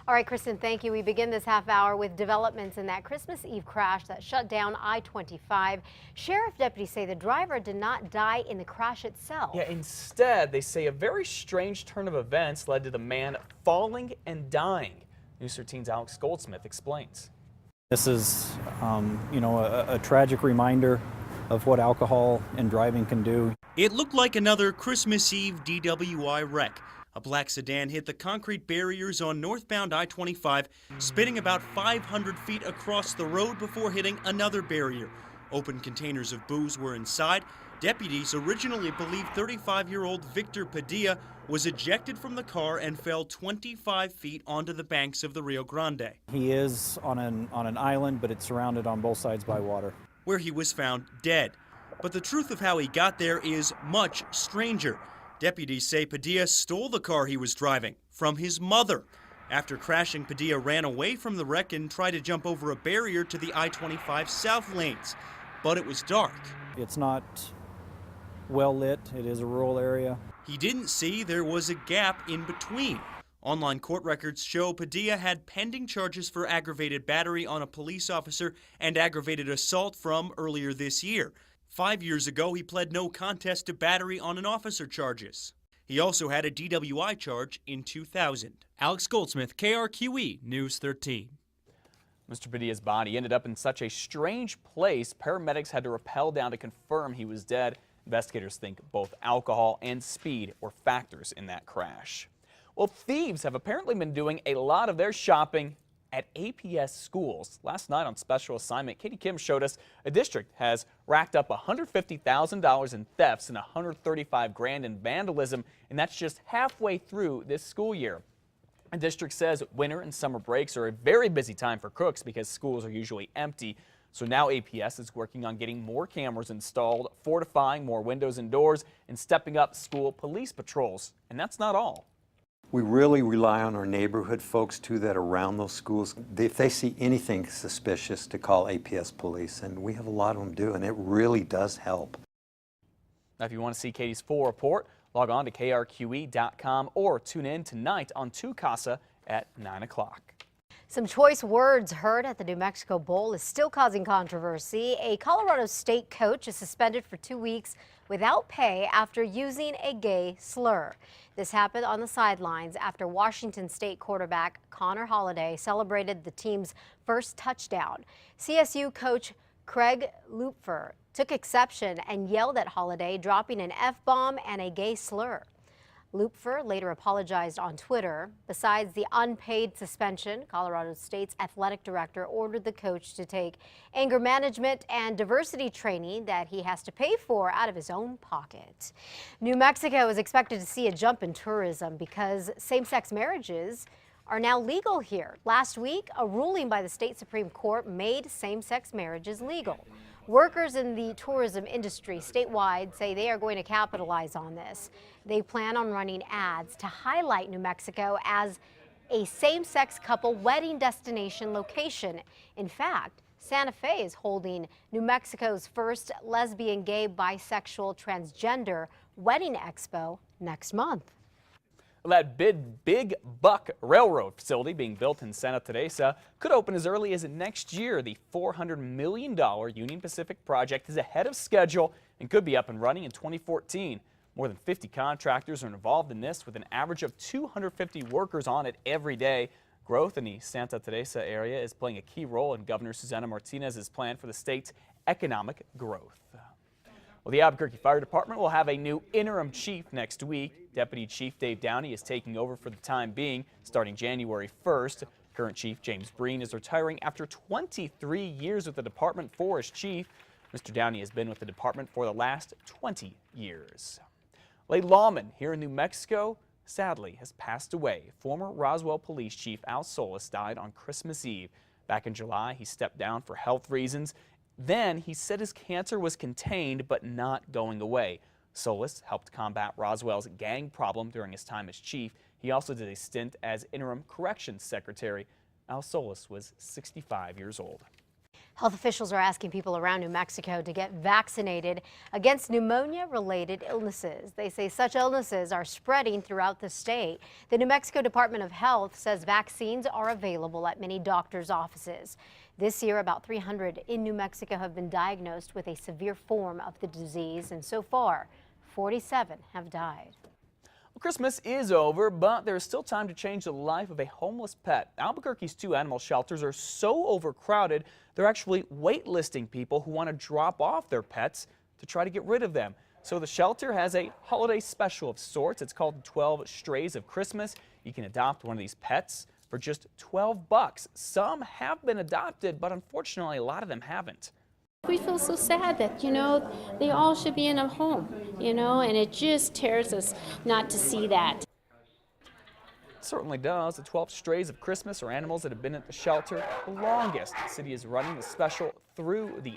All right, Kristen, thank you. We begin this half hour with developments in that Christmas Eve crash that shut down I-25. Sheriff deputies say the driver did not die in the crash itself. Yeah, instead, they say a very strange turn of events led to the man falling and dying. News 13's Alex Goldsmith explains. This is, a tragic reminder of what alcohol and driving can do. It looked like another Christmas Eve DWI wreck. A black sedan hit the concrete barriers on northbound I-25, spinning about 500 feet across the road before hitting another barrier. Open containers of booze were inside. Deputies originally believed 35-year-old Victor Padilla was ejected from the car and fell 25 feet onto the banks of the Rio Grande. He is on an island, but it's surrounded on both sides by water, where he was found dead. But the truth of how he got there is much stranger. Deputies say Padilla stole the car he was driving from his mother. After crashing, Padilla ran away from the wreck and tried to jump over a barrier to the I-25 south lanes. But it was dark. It's not well lit. It is a rural area. He didn't see there was a gap in between. Online court records show Padilla had pending charges for aggravated battery on a police officer and aggravated assault from earlier this year. 5 years ago, he pled no contest to battery on an officer charges. He also had a DWI charge in 2000. Alex Goldsmith, KRQE News 13. Mr. Padilla's body ended up in such a strange place, paramedics had to rappel down to confirm he was dead. Investigators think both alcohol and speed were factors in that crash. Well, thieves have apparently been doing a lot of their shopping at APS schools. Last night on special assignment, Katie Kim showed us a district has racked up $150,000 in thefts and $135 grand in vandalism, and that's just halfway through this school year. The district says winter and summer breaks are a very busy time for crooks because schools are usually empty. So now APS is working on getting more cameras installed, fortifying more windows and doors, and stepping up school police patrols. And that's not all. We really rely on our neighborhood folks too that are around those schools. If they see anything suspicious, to call APS police, and we have a lot of them do, and it really does help. Now, if you want to see Katie's full report, log on to KRQE.com or tune in tonight on Tu Casa at 9 o'clock. Some choice words heard at the New Mexico Bowl is still causing controversy. A Colorado State coach is suspended for 2 weeks without pay after using a gay slur. This happened on the sidelines after Washington State quarterback Connor Holiday celebrated the team's first touchdown. CSU coach Craig Lupfer took exception and yelled at Holiday, dropping an F-bomb and a gay slur. Lupfer later apologized on Twitter. Besides the unpaid suspension, Colorado State's athletic director ordered the coach to take anger management and diversity training that he has to pay for out of his own pocket. New Mexico is expected to see a jump in tourism because same-sex marriages are now legal here. Last week, a ruling by the state Supreme Court made same-sex marriages legal. Workers in the tourism industry statewide say they are going to capitalize on this. They plan on running ads to highlight New Mexico as a same-sex couple wedding destination location. In fact, Santa Fe is holding New Mexico's first lesbian, gay, bisexual, transgender wedding expo next month. That big buck railroad facility being built in Santa Teresa could open as early as next year. The $400 million Union Pacific project is ahead of schedule and could be up and running in 2014. More than 50 contractors are involved in this, with an average of 250 workers on it every day. Growth in the Santa Teresa area is playing a key role in Governor Susana Martinez's plan for the state's economic growth. Well, the Albuquerque Fire Department will have a new interim chief next week. Deputy Chief Dave Downey is taking over for the time being, starting January 1st. Current Chief James Breen is retiring after 23 years with the department for as chief. Mr. Downey has been with the department for the last 20 years. A lawman here in New Mexico sadly has passed away. Former Roswell Police Chief Al Solis died on Christmas Eve. Back in July, he stepped down for health reasons. Then he said his cancer was contained but not going away. Solis helped combat Roswell's gang problem during his time as chief. He also did a stint as interim corrections secretary. Al Solis was 65 years old. Health officials are asking people around New Mexico to get vaccinated against pneumonia-related illnesses. They say such illnesses are spreading throughout the state. The New Mexico Department of Health says vaccines are available at many doctors' offices. This year, about 300 in New Mexico have been diagnosed with a severe form of the disease, and so far, 47 have died. Well, Christmas is over, but there's still time to change the life of a homeless pet. Albuquerque's 2 animal shelters are so overcrowded, they're actually waitlisting people who want to drop off their pets to try to get rid of them. So the shelter has a holiday special of sorts. It's called 12 Strays of Christmas. You can adopt one of these pets for just $12. Some have been adopted, but unfortunately a lot of them haven't. We feel so sad that, they all should be in a home, and it just tears us not to see that. Certainly does. The 12 Strays of Christmas are animals that have been at the shelter the longest. The city is running the special through the